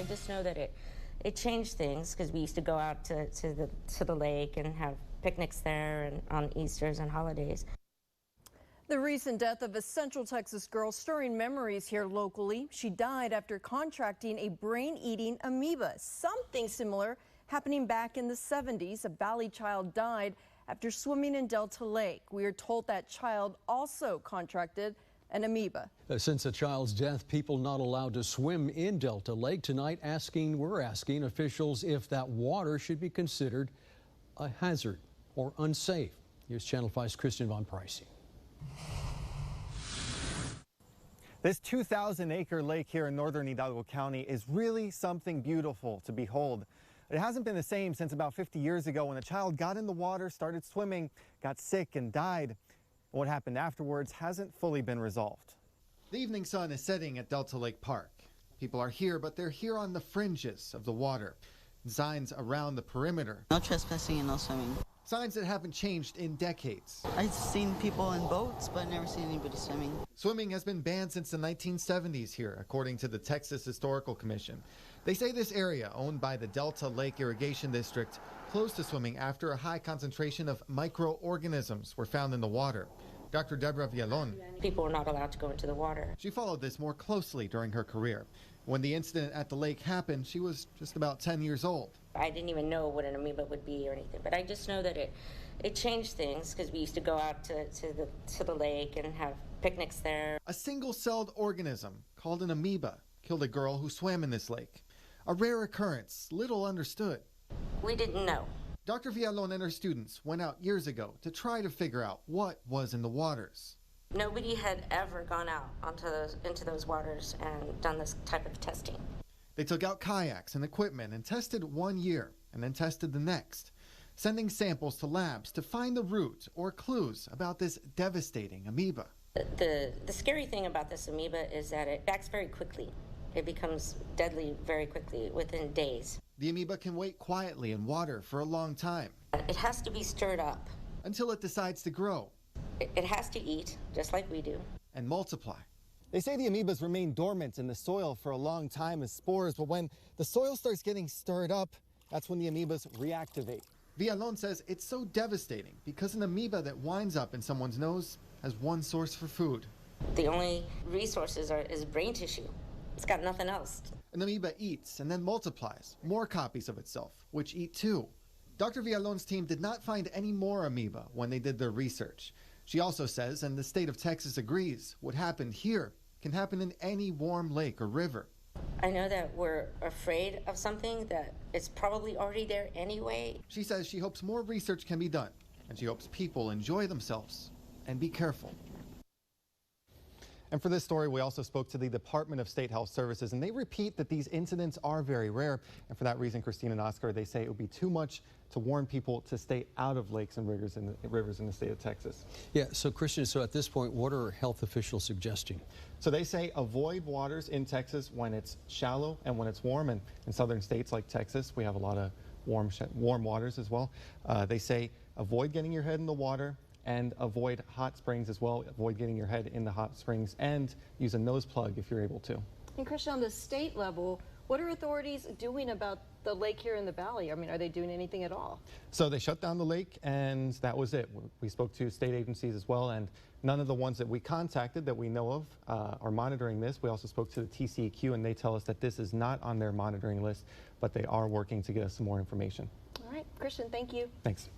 I just know that it changed things because we used to go out to the lake and have picnics there and on Easters and holidays. The recent death of a Central Texas girl stirring memories here locally. She died after contracting a brain-eating amoeba. Something similar happening back in the 70s. A Valley child died after swimming in Delta Lake. We are told that child also contracted an amoeba. Since a child's death, people not allowed to swim in Delta Lake. Tonight, we're asking officials if that water should be considered a hazard or unsafe. Here's Channel 5's Christian Von Pricey. This 2,000-acre lake here in northern Hidalgo County is really something beautiful to behold. It hasn't been the same since about 50 years ago when a child got in the water, started swimming, got sick and died. What happened afterwards hasn't fully been resolved. The evening sun is setting at Delta Lake Park. People are here, but they're here on the fringes of the water. Signs around the perimeter. No trespassing and no swimming. Signs that haven't changed in decades. I've seen people in boats, but never seen anybody swimming. Swimming has been banned since the 1970s here, according to the Texas Historical Commission. They say this area, owned by the Delta Lake Irrigation District, closed to swimming after a high concentration of microorganisms were found in the water. Dr. Deborah Villalon. People were not allowed to go into the water. She followed this more closely during her career. When the incident at the lake happened, she was just about 10 years old. I didn't even know what an amoeba would be or anything, but I just know that it changed things because we used to go out to the lake and have picnics there. A single-celled organism called an amoeba killed a girl who swam in this lake. A rare occurrence, little understood. We didn't know. Dr. Villalon and her students went out years ago to try to figure out what was in the waters. Nobody had ever gone out into those waters and done this type of testing. They took out kayaks and equipment and tested 1 year and then tested the next, sending samples to labs to find the root or clues about this devastating amoeba. The scary thing about this amoeba is that it acts very quickly. It becomes deadly very quickly, within days. The amoeba can wait quietly in water for a long time. It has to be stirred up. Until it decides to grow. It has to eat, just like we do. And multiply. They say the amoebas remain dormant in the soil for a long time as spores, but when the soil starts getting stirred up, that's when the amoebas reactivate. Villalon says it's so devastating because an amoeba that winds up in someone's nose has one source for food. The only resources is brain tissue. It's got nothing else. An amoeba eats and then multiplies, more copies of itself, which eat too. Dr. Villalon's team did not find any more amoeba when they did their research. She also says, and the state of Texas agrees, what happened here can happen in any warm lake or river. I know that we're afraid of something that is probably already there anyway. She says she hopes more research can be done, and she hopes people enjoy themselves and be careful. And for this story, we also spoke to the Department of State Health Services, and they repeat that these incidents are very rare. And for that reason, Christine and Oscar, they say it would be too much to warn people to stay out of lakes and rivers in the state of Texas. Yeah, so Christian, so at this point, what are health officials suggesting? So they say avoid waters in Texas when it's shallow and when it's warm. And in southern states like Texas, we have a lot of warm waters as well. They say avoid getting your head in the water and avoid hot springs as well. Avoid getting your head in the hot springs and use a nose plug if you're able to. And Christian, on the state level, what are authorities doing about the lake here in the valley? I mean, are they doing anything at all? So they shut down the lake and that was it. We spoke to state agencies as well, and none of the ones that we contacted that we know of are monitoring this. We also spoke to the TCEQ and they tell us that this is not on their monitoring list, but they are working to get us some more information. All right, Christian, thank you. Thanks.